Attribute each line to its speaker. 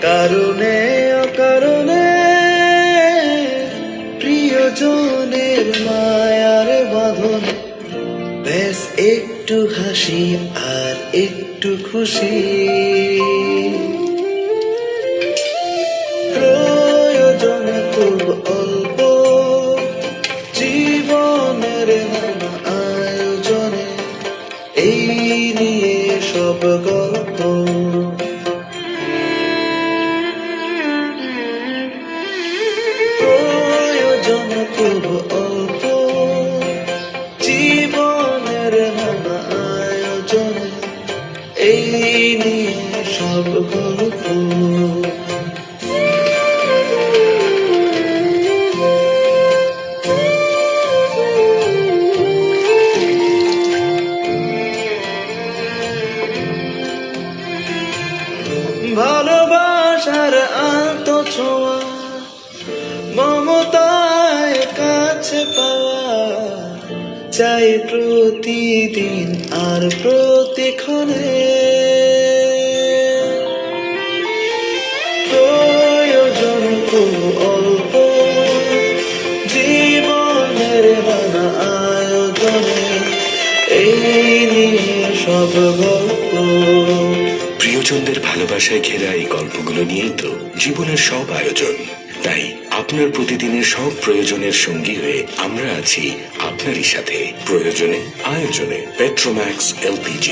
Speaker 1: কারণে অকারণে প্রিয়জনের মায়ার বাঁধন, ব্যাস একটু হাসি আর একটু খুশি। প্রয়োজন খুব অল্প, জীবনের নানা আয়োজনে, এই নিয়ে সব গল্প। প্রয়োজন খুব অল্প, জীবনের নানা আয়োজনে, এই নিয়ে সব গল্প। ভালোবাসার আত্মছোঁয়া, মমতায় কাছে পাওয়া, চাই প্রতিদিন আর প্রতিক্ষণে। প্রয়োজন খুব অল্প, জীবনের নানা আয়োজনে, এই নিয়ে সব গল্প।
Speaker 2: প্রিয়জনদের ভালোবাসায় ঘেরা এই গল্পগুলো নিয়েই তো জীবনের সব আয়োজন। তাই আপনার প্রতিদিনের সব প্রয়োজনের সঙ্গী হয়ে আমরা আছি আপনারই সাথে। প্রয়োজনে আয়োজনে পেট্রোম্যাক্স LPG।